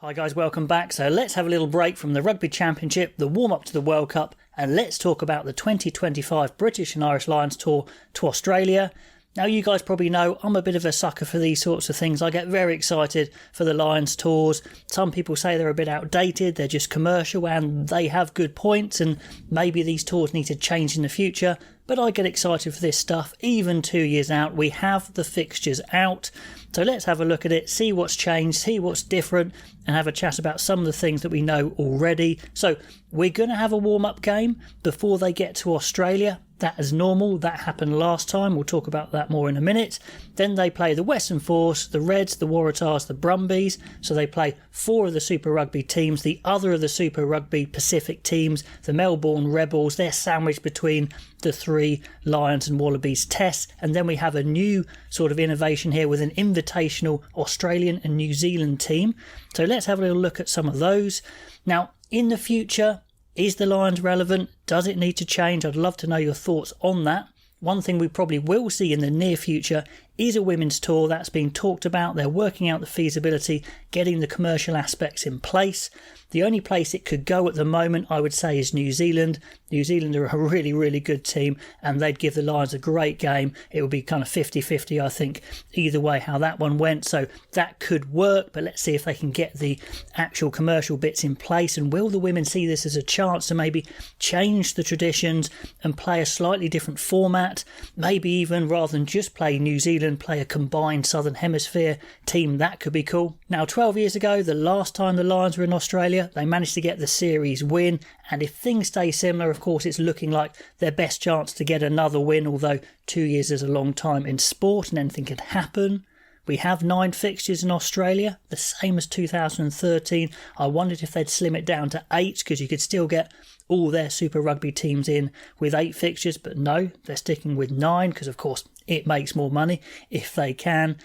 Hi guys, welcome back. So let's have a little break from the Rugby Championship, the warm-up to the World Cup, and let's talk about the 2025 British and Irish Lions tour to Australia. Now you guys probably know I'm a bit of a sucker for these sorts of things. I get very excited for the Lions tours. Some people say they're a bit outdated, they're just commercial, and they have good points, and maybe these tours need to change in the future. But I get excited for this stuff even 2 years out. We have the fixtures out. So let's have a look at it, see what's changed, see what's different, and have a chat about some of the things that we know already. So we're going to have a warm-up game before they get to Australia. That is normal. That happened last time. We'll talk about that more in a minute. Then they play the Western Force, the Reds, the Waratahs, the Brumbies. So they play 4 of the Super Rugby teams. The other of the Super Rugby Pacific teams, the Melbourne Rebels, they're sandwiched between the 3 Lions and Wallabies tests. And then we have a new sort of innovation here with an invitational Australian and New Zealand team. So let's have a little look at some of those. Now, in the future, is the Lions relevant? Does it need to change? I'd love to know your thoughts on that. One thing we probably will see in the near future is a women's tour. That's being talked about. They're working out the feasibility, getting the commercial aspects in place. The only place it could go at the moment, I would say, is New Zealand. New Zealand are a really, really good team, and they'd give the Lions a great game. It would be kind of 50-50, I think, either way how that one went. So that could work, but let's see if they can get the actual commercial bits in place. And will the women see this as a chance to maybe change the traditions and play a slightly different format? Maybe even rather than just play New Zealand, play a combined Southern Hemisphere team. That could be cool. Now, 12 years ago, the last time the Lions were in Australia, they managed to get the series win. And if things stay similar, of course, it's looking like their best chance to get another win, although 2 years is a long time in sport and anything could happen. We have 9 fixtures in Australia, the same as 2013. I wondered if they'd slim it down to 8 because you could still get all their Super Rugby teams in with 8 fixtures, but no, they're sticking with 9 because, of course, it makes more money if they can.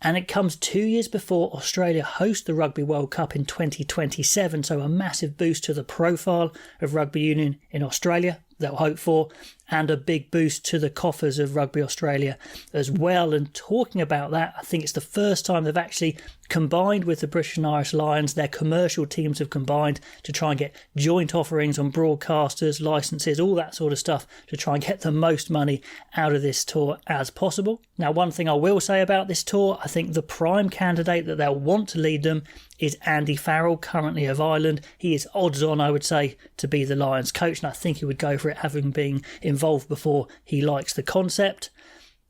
And it comes 2 years before Australia host the Rugby World Cup in 2027, so a massive boost to the profile of rugby union in Australia, they'll hope for, and a big boost to the coffers of Rugby Australia as well. And talking about that, I think it's the first time they've actually combined with the British and Irish Lions. Their commercial teams have combined to try and get joint offerings on broadcasters, licenses, all that sort of stuff to try and get the most money out of this tour as possible. Now, one thing I will say about this tour, I think the prime candidate that they'll want to lead them is Andy Farrell, currently of Ireland. He is odds on, I would say, to be the Lions coach, and I think he would go for it, having been involved before. He likes the concept.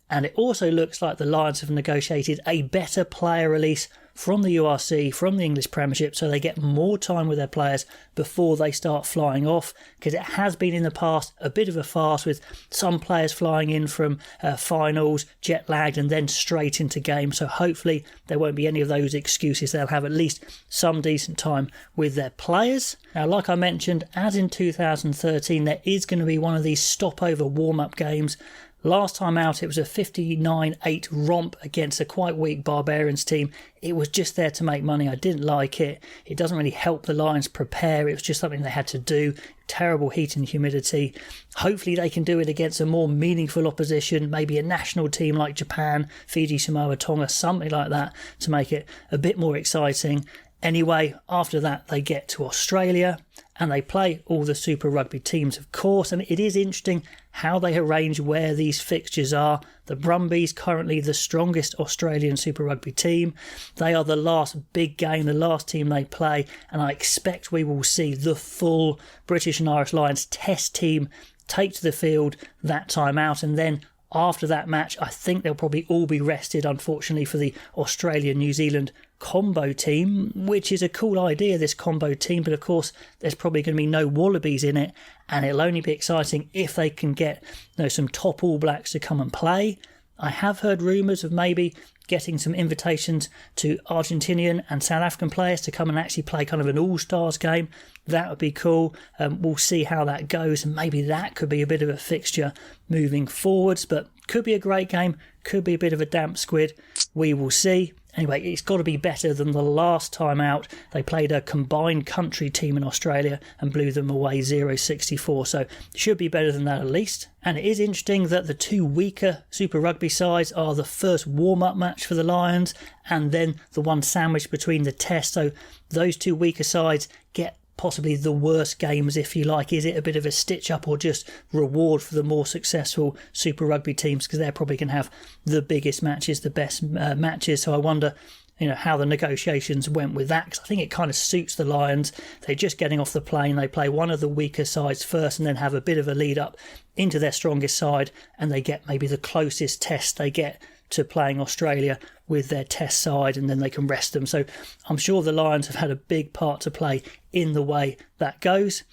And it also looks like the Lions have negotiated a better player release from the URC, from the English Premiership, so they get more time with their players before they start flying off, because it has been in the past a bit of a farce with some players flying in from finals, jet lagged, and then straight into games. So hopefully there won't be any of those excuses. They'll have at least some decent time with their players. Now, like I mentioned, as in 2013, there is going to be one of these stopover warm-up games. Last time out, it was a 59-8 romp against a quite weak Barbarians team. It was just there to make money. I didn't like it. It doesn't really help the Lions prepare. It was just something they had to do. Terrible heat and humidity. Hopefully they can do it against a more meaningful opposition, maybe a national team like Japan, Fiji, Samoa, Tonga, something like that, to make it a bit more exciting. Anyway, after that, they get to Australia and they play all the Super Rugby teams, of course. And it is interesting how they arrange where these fixtures are. The Brumbies, currently the strongest Australian Super Rugby team. They are the last big game, the last team they play. And I expect we will see the full British and Irish Lions test team take to the field that time out. And then after that match, I think they'll probably all be rested, unfortunately, for the Australia-New Zealand combo team, which is a cool idea, this combo team, but of course there's probably going to be no Wallabies in it, and it'll only be exciting if they can get some top All Blacks to come and play. I have heard rumours of maybe getting some invitations to Argentinian and South African players to come and actually play kind of an all-stars game. That would be cool. We'll see how that goes, and maybe that could be a bit of a fixture moving forwards, but could be a great game, could be a bit of a damp squid. We will see. Anyway, it's got to be better than the last time out. They played a combined country team in Australia and blew them away 0-64. So it should be better than that at least. And it is interesting that the two weaker Super Rugby sides are the first warm-up match for the Lions and then the one sandwiched between the test. So those two weaker sides get possibly the worst games, if you like. Is it a bit of a stitch up or just reward for the more successful Super Rugby teams, because they're probably going to have the biggest matches, the best matches? So I wonder how the negotiations went with that, because I think it kind of suits the Lions. They're just getting off the plane, they play one of the weaker sides first and then have a bit of a lead up into their strongest side, and they get maybe the closest test they get to playing Australia with their test side, and then they can rest them. So I'm sure the Lions have had a big part to play in the way that goes.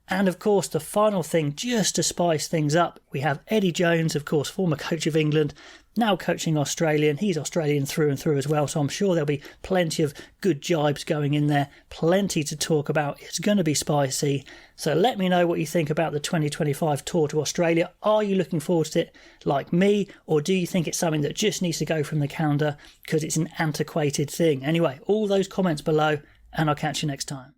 And of course, the final thing, just to spice things up, we have Eddie Jones, of course, former coach of England, now coaching Australia, and he's Australian through and through as well. So I'm sure there'll be plenty of good jibes going in there, plenty to talk about. It's going to be spicy. So let me know what you think about the 2025 tour to Australia. Are you looking forward to it like me, or do you think it's something that just needs to go from the calendar because it's an antiquated thing? Anyway, all those comments below, and I'll catch you next time.